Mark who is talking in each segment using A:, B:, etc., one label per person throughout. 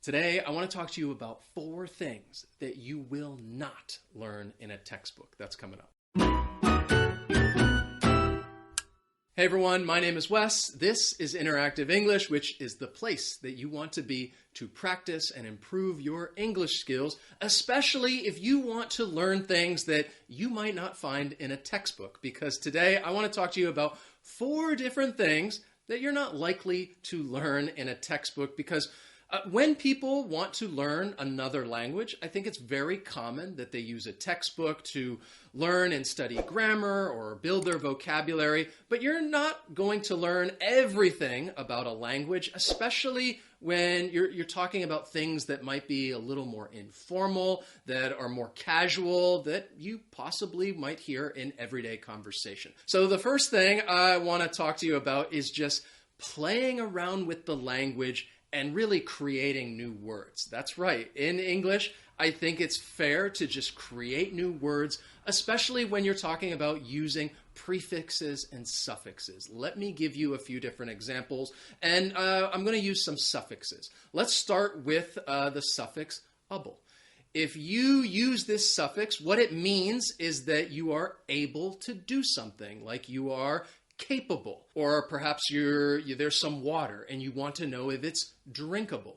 A: Today, I want to talk to you about 4 things that you will not learn in a textbook. That's coming up. Hey everyone, my name is Wes. This is Interactive English, which is the place that you want to be to practice and improve your English skills, especially if you want to learn things that you might not find in a textbook. Because today, I want to talk to you about 4 different things that you're not likely to learn in a textbook because when people want to learn another language, I think it's very common that they use a textbook to learn and study grammar or build their vocabulary, but you're not going to learn everything about a language, especially when you're talking about things that might be a little more informal, that are more casual, that you possibly might hear in everyday conversation. So the first thing I want to talk to you about is just playing around with the language and really creating new words. That's right. In English, I think it's fair to just create new words, especially when you're talking about using prefixes and suffixes. Let me give you a few different examples, and I'm going to use some suffixes. Let's start with the suffix able. If you use this suffix, what it means is that you are able to do something, like you are capable, or perhaps there's some water and you want to know if it's drinkable.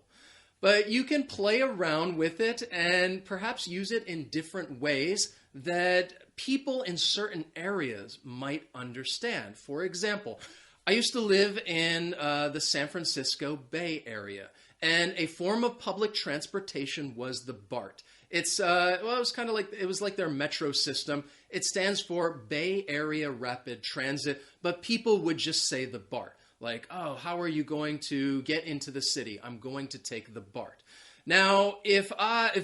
A: But you can play around with it and perhaps use it in different ways that people in certain areas might understand. For example, I used to live in the San Francisco Bay Area, and a form of public transportation was the BART. It was like their metro system. It stands for Bay Area Rapid Transit, but people would just say the BART. Like, oh, how are you going to get into the city? I'm going to take the BART. Now, if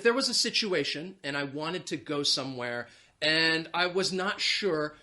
A: there was a situation and I wanted to go somewhere and I was not sure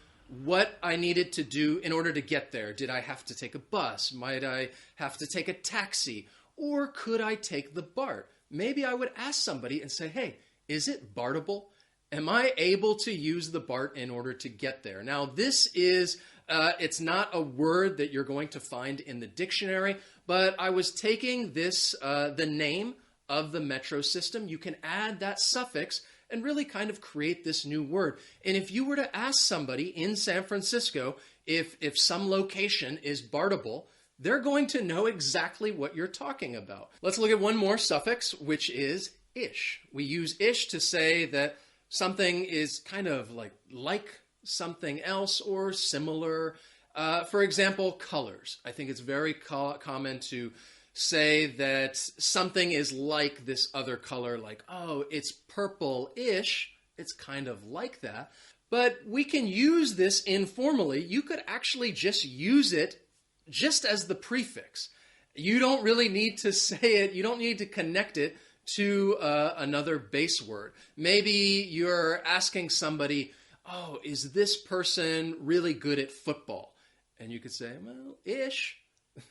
A: what I needed to do in order to get there, did I have to take a bus? Might I have to take a taxi? Or could I take the BART? Maybe I would ask somebody and say, hey, is it BARTable? Am I able to use the BART in order to get there? Now, this is, it's not a word that you're going to find in the dictionary, but I was taking this, the name of the metro system. You can add that suffix and really kind of create this new word. And if you were to ask somebody in San Francisco if some location is BARTable, they're going to know exactly what you're talking about. Let's look at one more suffix, which is ish. We use ish to say that something is kind of like something else or similar. For example, colors. I think it's very common to say that something is like this other color, like, oh, it's purple-ish. It's kind of like that. But we can use this informally. You could actually just use it just as the prefix. You don't really need to say it. You don't need to connect it to another base word. Maybe you're asking somebody, oh, is this person really good at football? And you could say, well, ish.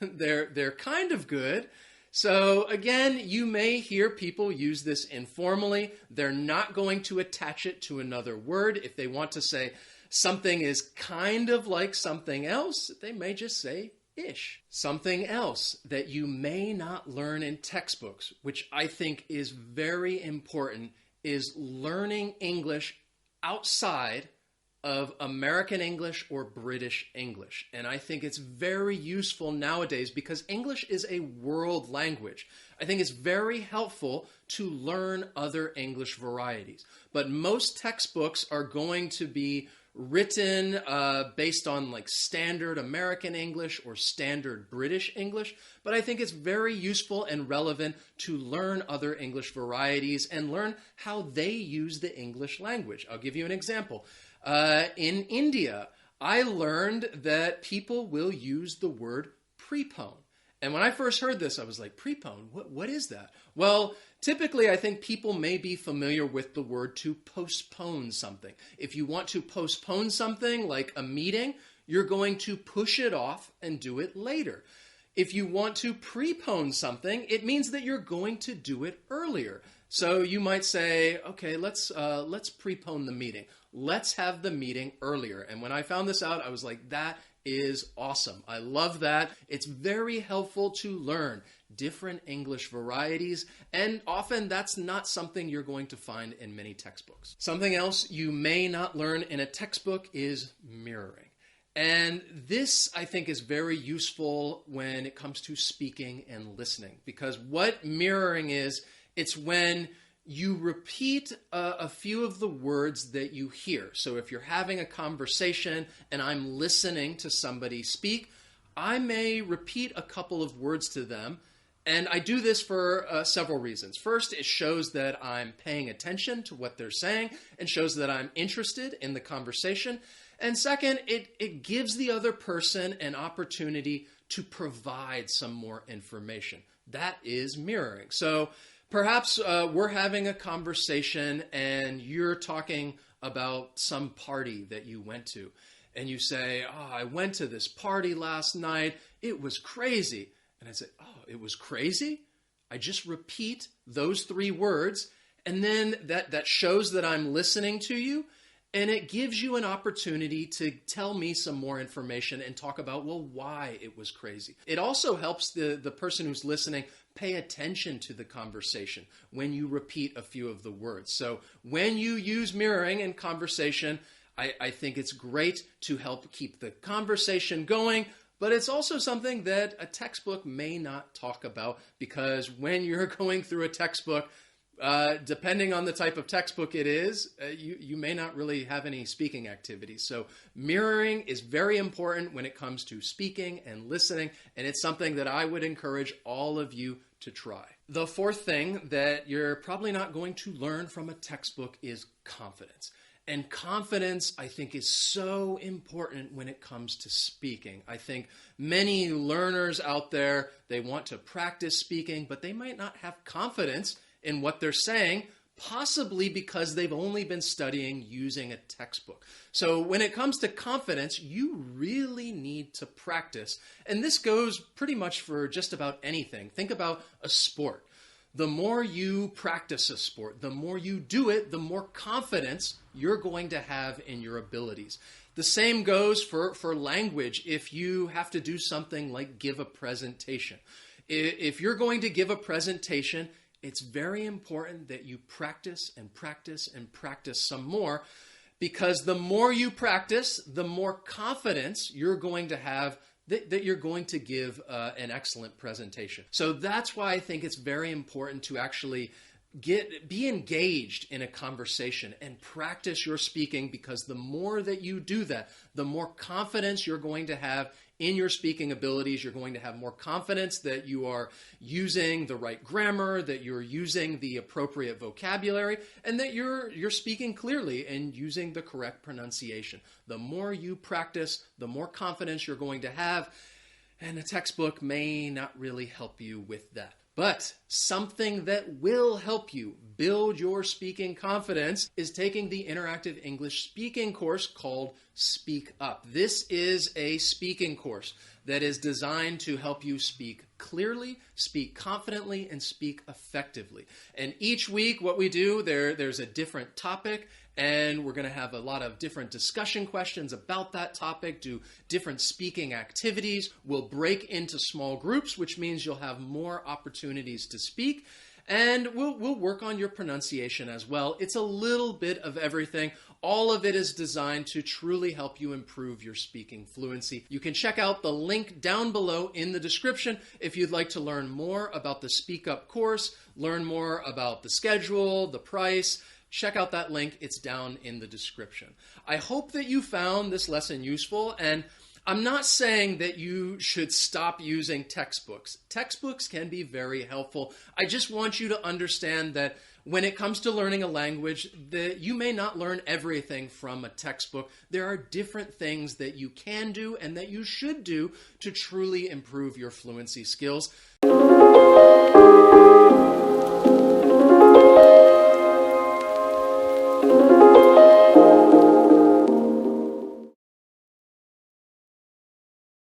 A: They're kind of good. So again, you may hear people use this informally. They're not going to attach it to another word. If they want to say something is kind of like something else, they may just say ish. Something else that you may not learn in textbooks, which I think is very important, is learning English outside of American English or British English. And I think it's very useful nowadays because English is a world language. I think it's very helpful to learn other English varieties. But most textbooks are going to be written based on like standard American English or standard British English, but I think it's very useful and relevant to learn other English varieties and learn how they use the English language. I'll give you an example. In India, I learned that people will use the word prepone. And when I first heard this, I was like, prepone? What is that? Well, typically, I think people may be familiar with the word to postpone something. If you want to postpone something like a meeting, you're going to push it off and do it later. If you want to prepone something, it means that you're going to do it earlier. So you might say, okay, let's prepone the meeting. Let's have the meeting earlier. And when I found this out, I was like, that is awesome. I love that. It's very helpful to learn different English varieties, and often that's not something you're going to find in many textbooks. Something else you may not learn in a textbook is mirroring. And this, I think, is very useful when it comes to speaking and listening, because what mirroring is, it's when you repeat a few of the words that you hear. So if you're having a conversation and I'm listening to somebody speak, I may repeat a couple of words to them. And I do this for several reasons. First, it shows that I'm paying attention to what they're saying and shows that I'm interested in the conversation. And second, it gives the other person an opportunity to provide some more information. That is mirroring. So perhaps we're having a conversation and you're talking about some party that you went to. And you say, oh, I went to this party last night. It was crazy. And I say, oh, it was crazy? I just repeat those 3 words. And then that shows that I'm listening to you. And it gives you an opportunity to tell me some more information and talk about, well, why it was crazy. It also helps the person who's listening pay attention to the conversation when you repeat a few of the words. So when you use mirroring in conversation, I think it's great to help keep the conversation going, but it's also something that a textbook may not talk about, because when you're going through a textbook, depending on the type of textbook it is, you may not really have any speaking activities. So mirroring is very important when it comes to speaking and listening, and it's something that I would encourage all of you to try. The 4th thing that you're probably not going to learn from a textbook is confidence. And confidence, I think, is so important when it comes to speaking. I think many learners out there, they want to practice speaking, but they might not have confidence in what they're saying, possibly because they've only been studying using a textbook. So when it comes to confidence, you really need to practice. And this goes pretty much for just about anything. Think about a sport. The more you practice a sport, the more you do it, the more confidence you're going to have in your abilities. The same goes for language. If you have to do something like give a presentation. If you're going to give a presentation, it's very important that you practice and practice and practice some more, because the more you practice, the more confidence you're going to have that you're going to give an excellent presentation. So that's why I think it's very important to actually be engaged in a conversation and practice your speaking, because the more that you do that, the more confidence you're going to have in your speaking abilities. You're going to have more confidence that you are using the right grammar, that you're using the appropriate vocabulary, and that you're speaking clearly and using the correct pronunciation. The more you practice, the more confidence you're going to have, and a textbook may not really help you with that. But something that will help you build your speaking confidence is taking the interactive English speaking course called Speak Up. This is a speaking course that is designed to help you speak clearly, speak confidently, and speak effectively. And each week what we do, there's a different topic, and we're going to have a lot of different discussion questions about that topic, do different speaking activities. We'll break into small groups, which means you'll have more opportunities to speak. And we'll work on your pronunciation as well. It's a little bit of everything. All of it is designed to truly help you improve your speaking fluency. You can check out the link down below in the description if you'd like to learn more about the Speak Up course, learn more about the schedule, the price. Check out that link. It's down in the description. I hope that you found this lesson useful, and I'm not saying that you should stop using textbooks. Textbooks can be very helpful. I just want you to understand that when it comes to learning a language, that you may not learn everything from a textbook. There are different things that you can do and that you should do to truly improve your fluency skills.